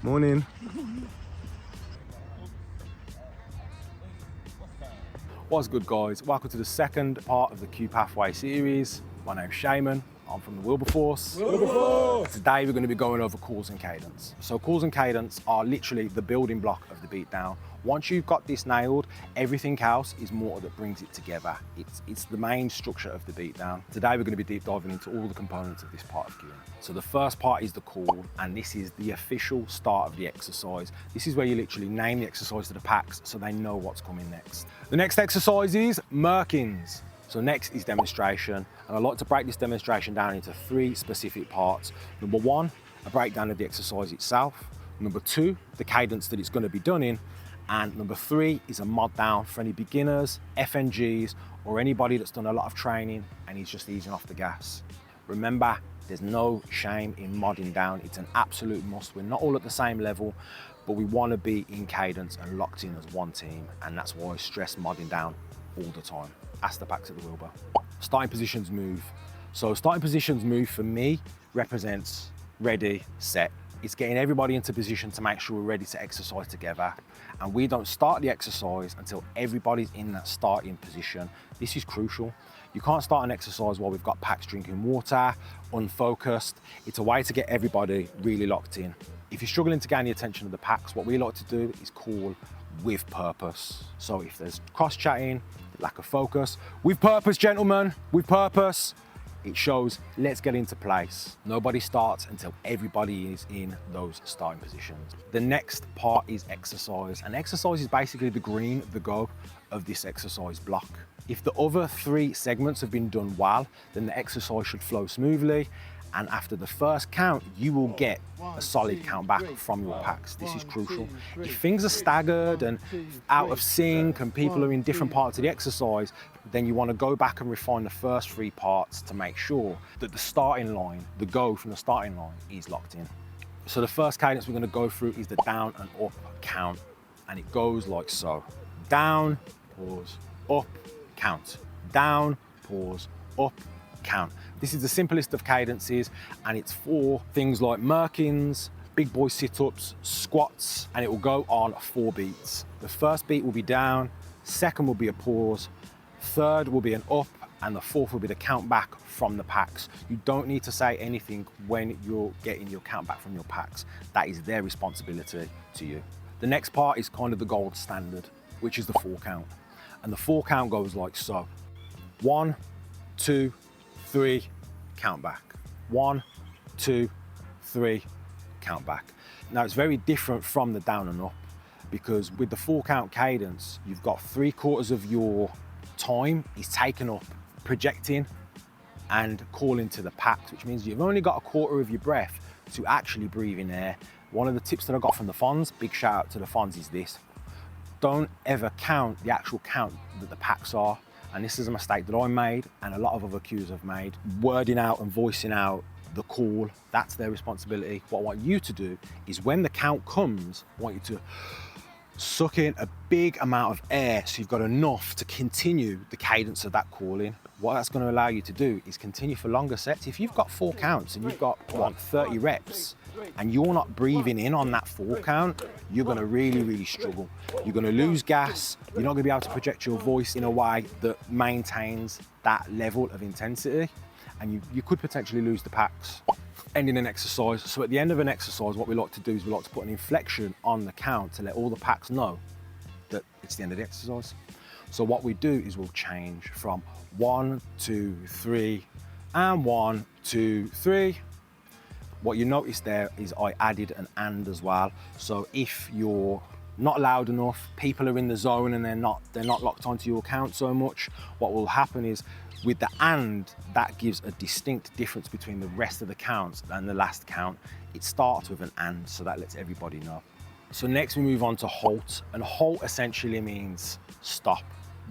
Morning. What's good, guys? Welcome to the second part of the Q Pathway series. My name's Shaman. I'm from the Wilberforce. Today we're going to be going over calls and cadence. So calls and cadence are literally the building block of the beatdown. Once you've got this nailed, everything else is mortar that brings it together. It's the main structure of the beatdown. Today we're going to be deep diving into all the components of this part of cueing. So the first part is the call, and this is the official start of the exercise. This is where you literally name the exercise to the packs so they know what's coming next. The next exercise is Merkins. So next is demonstration, and I like to break this demonstration down into 3 specific parts. Number 1, a breakdown of the exercise itself. Number 2, the cadence that it's going to be done in. And number 3 is a mod down for any beginners, FNGs, or anybody that's done a lot of training and is just easing off the gas. Remember, there's no shame in modding down. It's an absolute must. We're not all at the same level, but we want to be in cadence and locked in as one team, and that's why I stress modding down all the time. Ask the packs at the Wilbur. Starting positions move. So starting positions move for me represents ready, set. It's getting everybody into position to make sure we're ready to exercise together. And we don't start the exercise until everybody's in that starting position. This is crucial. You can't start an exercise while we've got packs drinking water, unfocused. It's a way to get everybody really locked in. If you're struggling to gain the attention of the packs, what we like to do is call with purpose. So if there's cross-chatting, lack of focus, with purpose, gentlemen, with purpose, it shows let's get into place. Nobody starts until everybody is in those starting positions. The next part is exercise, and exercise is basically the green, the go of this exercise block. If the other 3 segments have been done well, then the exercise should flow smoothly, and after the first count, you will get a solid count back from your packs. This is crucial. If things are staggered and out of sync and people are in different parts of the exercise, then you want to go back and refine the first 3 parts to make sure that the starting line, the go from the starting line, is locked in. So the first cadence we're going to go through is the down and up count, and it goes like so. Down, pause, up, count. Down, pause, up, count. This is the simplest of cadences, and it's for things like Merkins, big boy sit-ups, squats, and it will go on 4 beats. The first beat will be down, second will be a pause, third will be an up, and the 4th will be the count back from the packs. You don't need to say anything when you're getting your count back from your packs. That is their responsibility to you. The next part is kind of the gold standard, which is the 4 count. And the 4 count goes like so. 1, 2, 3, count back. 1, 2, 3, count back. Now it's very different from the down and up, because with the 4 count cadence, you've got 3/4 of your time is taken up projecting and calling to the packs, which means you've only got 1/4 of your breath to actually breathe in air. One of the tips that I got from the Fonz, big shout out to the Fonz, is this: don't ever count the actual count that the packs are. And this is a mistake that I made and a lot of other cues have made. Wording out and voicing out the call, that's their responsibility. What I want you to do is when the count comes, I want you to suck in a big amount of air so you've got enough to continue the cadence of that calling. What that's going to allow you to do is continue for longer sets. If you've got 4 counts and you've got 30 reps and you're not breathing in on that 4 count, you're going to really struggle. You're going to lose gas. You're not going to be able to project your voice in a way that maintains that level of intensity, and you could potentially lose the packs. Ending an exercise. So at the end of an exercise, what we like to do is we like to put an inflection on the count to let all the packs know that it's the end of the exercise. So what we do is we'll change from 1, 2, 3, and 1, 2, 3. What you notice there is I added an and as well. So if you're not loud enough, people are in the zone and they're not locked onto your count so much, what will happen is with the and, that gives a distinct difference between the rest of the counts and the last count. It starts with an and, so that lets everybody know. So next we move on to halt, and halt essentially means stop.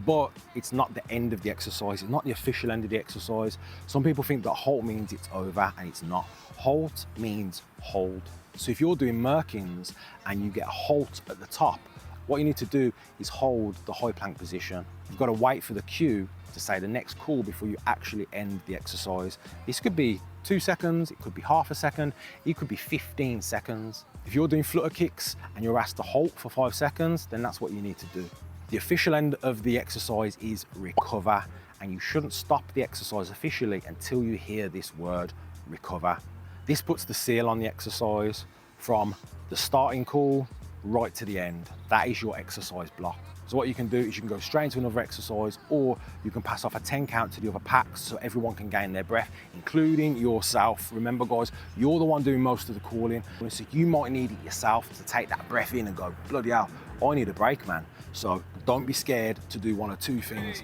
But it's not the end of the exercise, it's not the official end of the exercise. Some people think that halt means it's over, and it's not. Halt means hold. So if you're doing Merkins and you get a halt at the top, what you need to do is hold the high plank position. You've got to wait for the cue to say the next call before you actually end the exercise. This could be 2 seconds, it could be half a second, it could be 15 seconds. If you're doing flutter kicks and you're asked to halt for 5 seconds, then that's what you need to do. The official end of the exercise is recover, and you shouldn't stop the exercise officially until you hear this word, recover. This puts the seal on the exercise from the starting call right to the end. That is your exercise block. So what you can do is you can go straight into another exercise, or you can pass off a 10 count to the other packs so everyone can gain their breath, including yourself. Remember guys, you're the one doing most of the calling, so you might need it yourself to take that breath in and go, bloody hell, I need a break, man. So don't be scared to do one or two things.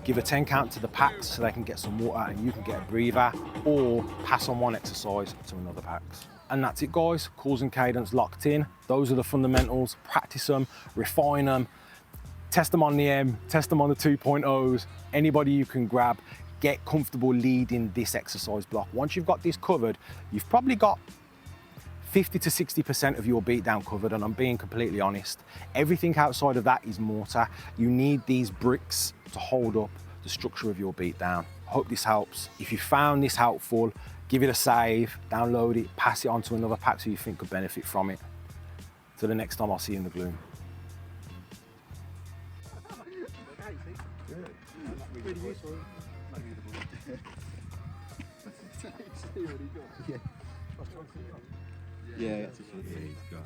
Give a 10 count to the packs so they can get some water and you can get a breather, or pass on one exercise to another packs. And that's it guys, calls and cadence locked in. Those are the fundamentals. Practice them, refine them, test them on the M, test them on the 2.0s, anybody you can grab. Get comfortable leading this exercise block. Once you've got this covered, you've probably got 50 to 60% of your beatdown covered, and I'm being completely honest. Everything outside of that is mortar. You need these bricks to hold up the structure of your beatdown. I hope this helps. If you found this helpful, give it a save, download it, pass it on to another pack who you think could benefit from it. Till the next time, I'll see you in the gloom. Really useful. Yeah, that's a shit. Yeah, he's got.